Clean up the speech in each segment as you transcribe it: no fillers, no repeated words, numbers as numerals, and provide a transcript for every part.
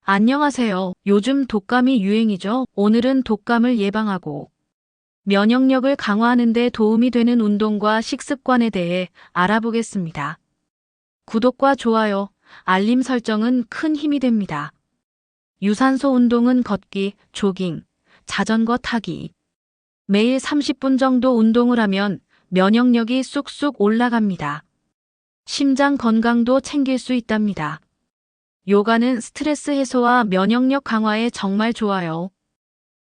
안녕하세요. 요즘 독감이 유행이죠? 오늘은 독감을 예방하고 면역력을 강화하는 데 도움이 되는 운동과 식습관에 대해 알아보겠습니다. 구독과 좋아요, 알림 설정은 큰 힘이 됩니다. 유산소 운동은 걷기, 조깅, 자전거 타기. 매일 30분 정도 운동을 하면 면역력이 쑥쑥 올라갑니다. 심장 건강도 챙길 수 있답니다. 요가는 스트레스 해소와 면역력 강화에 정말 좋아요.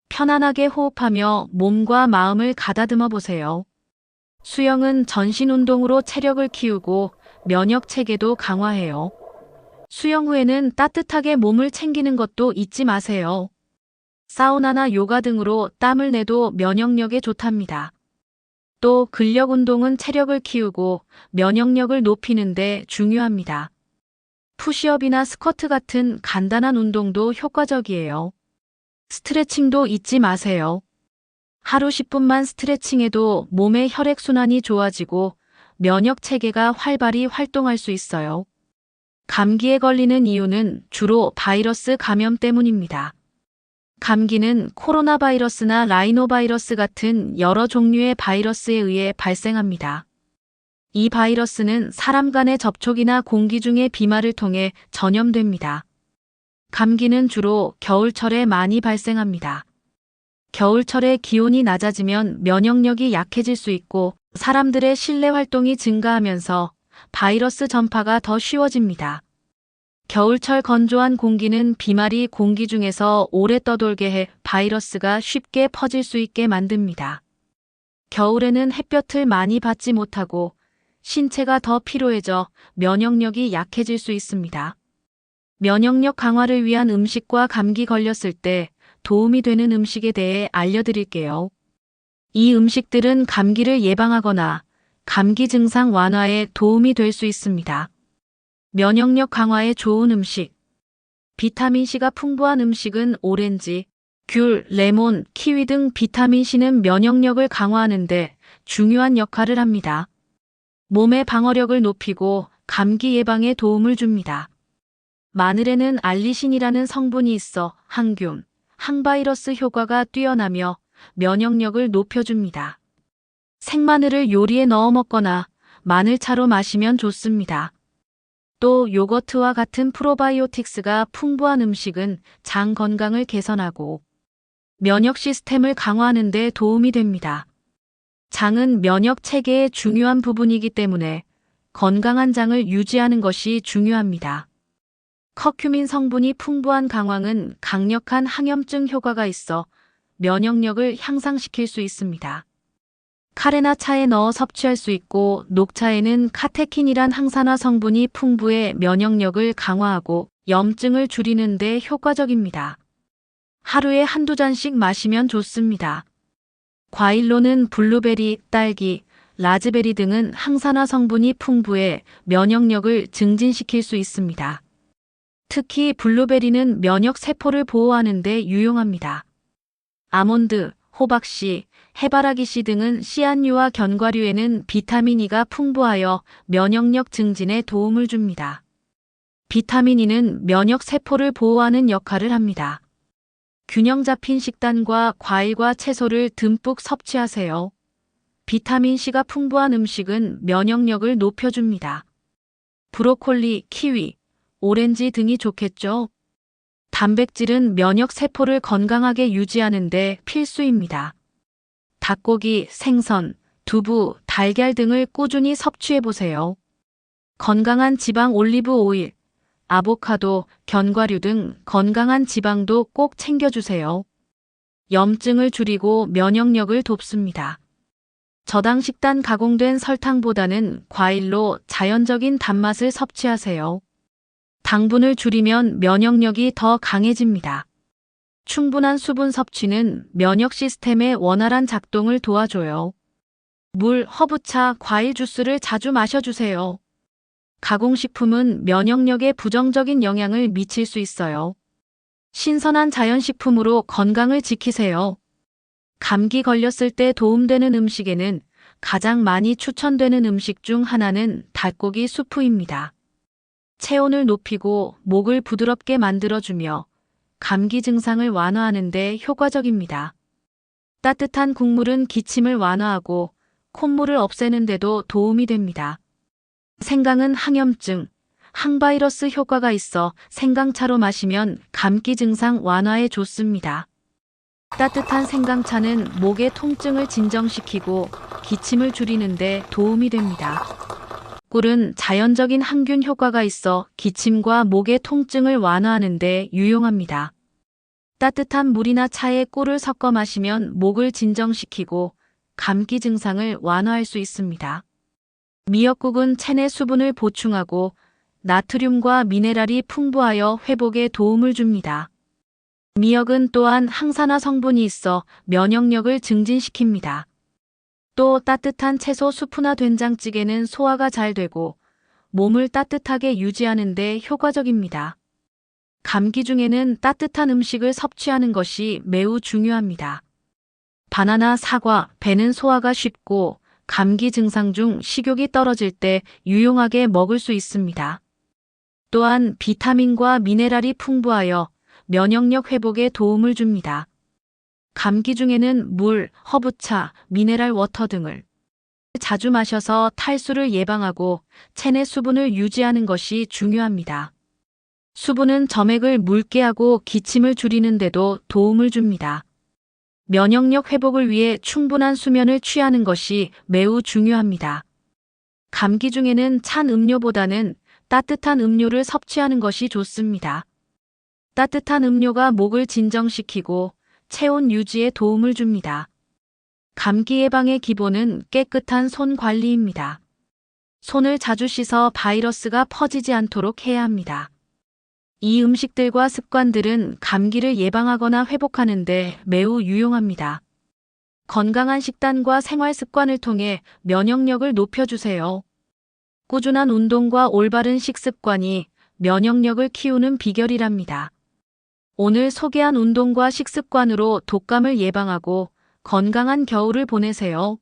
편안하게 호흡하며 몸과 마음을 가다듬어 보세요. 수영은 전신 운동으로 체력을 키우고 면역 체계도 강화해요. 수영 후에는 따뜻하게 몸을 챙기는 것도 잊지 마세요. 사우나나 요가 등으로 땀을 내도 면역력에 좋답니다. 또 근력 운동은 체력을 키우고 면역력을 높이는 데 중요합니다. 푸시업이나 스쿼트 같은 간단한 운동도 효과적이에요. 스트레칭도 잊지 마세요. 하루 10분만 스트레칭해도 몸의 혈액순환이 좋아지고 면역 체계가 활발히 활동할 수 있어요. 감기에 걸리는 이유는 주로 바이러스 감염 때문입니다. 감기는 코로나 바이러스나 라이노바이러스 같은 여러 종류의 바이러스에 의해 발생합니다. 이 바이러스는 사람 간의 접촉이나 공기 중의 비말을 통해 전염됩니다. 감기는 주로 겨울철에 많이 발생합니다. 겨울철에 기온이 낮아지면 면역력이 약해질 수 있고 사람들의 실내 활동이 증가하면서 바이러스 전파가 더 쉬워집니다. 겨울철 건조한 공기는 비말이 공기 중에서 오래 떠돌게 해 바이러스가 쉽게 퍼질 수 있게 만듭니다. 겨울에는 햇볕을 많이 받지 못하고 신체가 더 피로해져 면역력이 약해질 수 있습니다. 면역력 강화를 위한 음식과 감기 걸렸을 때 도움이 되는 음식에 대해 알려드릴게요. 이 음식들은 감기를 예방하거나 감기 증상 완화에 도움이 될 수 있습니다. 면역력 강화에 좋은 음식. 비타민C가 풍부한 음식은 오렌지, 귤, 레몬, 키위 등 비타민C는 면역력을 강화하는 데 중요한 역할을 합니다. 몸의 방어력을 높이고 감기 예방에 도움을 줍니다. 마늘에는 알리신이라는 성분이 있어 항균, 항바이러스 효과가 뛰어나며 면역력을 높여줍니다. 생마늘을 요리에 넣어 먹거나 마늘차로 마시면 좋습니다. 또 요거트와 같은 프로바이오틱스가 풍부한 음식은 장 건강을 개선하고 면역 시스템을 강화하는 데 도움이 됩니다. 장은 면역 체계의 중요한 부분이기 때문에 건강한 장을 유지하는 것이 중요합니다. 커큐민 성분이 풍부한 강황은 강력한 항염증 효과가 있어 면역력을 향상시킬 수 있습니다. 카레나 차에 넣어 섭취할 수 있고 녹차에는 카테킨이란 항산화 성분이 풍부해 면역력을 강화하고 염증을 줄이는 데 효과적입니다. 하루에 한두 잔씩 마시면 좋습니다. 과일로는 블루베리, 딸기, 라즈베리 등은 항산화 성분이 풍부해 면역력을 증진시킬 수 있습니다. 특히 블루베리는 면역 세포를 보호하는 데 유용합니다. 아몬드, 호박씨, 해바라기씨 등은 씨앗류와 견과류에는 비타민 E가 풍부하여 면역력 증진에 도움을 줍니다. 비타민 E는 면역 세포를 보호하는 역할을 합니다. 균형 잡힌 식단과 과일과 채소를 듬뿍 섭취하세요. 비타민C가 풍부한 음식은 면역력을 높여줍니다. 브로콜리, 키위, 오렌지 등이 좋겠죠? 단백질은 면역 세포를 건강하게 유지하는 데 필수입니다. 닭고기, 생선, 두부, 달걀 등을 꾸준히 섭취해보세요. 건강한 지방 올리브 오일, 아보카도, 견과류 등 건강한 지방도 꼭 챙겨주세요. 염증을 줄이고 면역력을 돕습니다. 저당 식단 가공된 설탕보다는 과일로 자연적인 단맛을 섭취하세요. 당분을 줄이면 면역력이 더 강해집니다. 충분한 수분 섭취는 면역 시스템의 원활한 작동을 도와줘요. 물, 허브차, 과일 주스를 자주 마셔주세요. 가공식품은 면역력에 부정적인 영향을 미칠 수 있어요. 신선한 자연식품으로 건강을 지키세요. 감기 걸렸을 때 도움되는 음식에는 가장 많이 추천되는 음식 중 하나는 닭고기 수프입니다. 체온을 높이고 목을 부드럽게 만들어주며 감기 증상을 완화하는 데 효과적입니다. 따뜻한 국물은 기침을 완화하고 콧물을 없애는 데도 도움이 됩니다. 생강은 항염증, 항바이러스 효과가 있어 생강차로 마시면 감기 증상 완화에 좋습니다. 따뜻한 생강차는 목의 통증을 진정시키고 기침을 줄이는 데 도움이 됩니다. 꿀은 자연적인 항균 효과가 있어 기침과 목의 통증을 완화하는 데 유용합니다. 따뜻한 물이나 차에 꿀을 섞어 마시면 목을 진정시키고 감기 증상을 완화할 수 있습니다. 미역국은 체내 수분을 보충하고 나트륨과 미네랄이 풍부하여 회복에 도움을 줍니다. 미역은 또한 항산화 성분이 있어 면역력을 증진시킵니다. 또 따뜻한 채소 수프나 된장찌개는 소화가 잘 되고 몸을 따뜻하게 유지하는 데 효과적입니다. 감기 중에는 따뜻한 음식을 섭취하는 것이 매우 중요합니다. 바나나, 사과, 배는 소화가 쉽고 감기 증상 중 식욕이 떨어질 때 유용하게 먹을 수 있습니다. 또한 비타민과 미네랄이 풍부하여 면역력 회복에 도움을 줍니다. 감기 중에는 물, 허브차, 미네랄 워터 등을 자주 마셔서 탈수를 예방하고 체내 수분을 유지하는 것이 중요합니다. 수분은 점액을 묽게 하고 기침을 줄이는 데도 도움을 줍니다. 면역력 회복을 위해 충분한 수면을 취하는 것이 매우 중요합니다. 감기 중에는 찬 음료보다는 따뜻한 음료를 섭취하는 것이 좋습니다. 따뜻한 음료가 목을 진정시키고 체온 유지에 도움을 줍니다. 감기 예방의 기본은 깨끗한 손 관리입니다. 손을 자주 씻어 바이러스가 퍼지지 않도록 해야 합니다. 이 음식들과 습관들은 감기를 예방하거나 회복하는 데 매우 유용합니다. 건강한 식단과 생활 습관을 통해 면역력을 높여주세요. 꾸준한 운동과 올바른 식습관이 면역력을 키우는 비결이랍니다. 오늘 소개한 운동과 식습관으로 독감을 예방하고 건강한 겨울을 보내세요.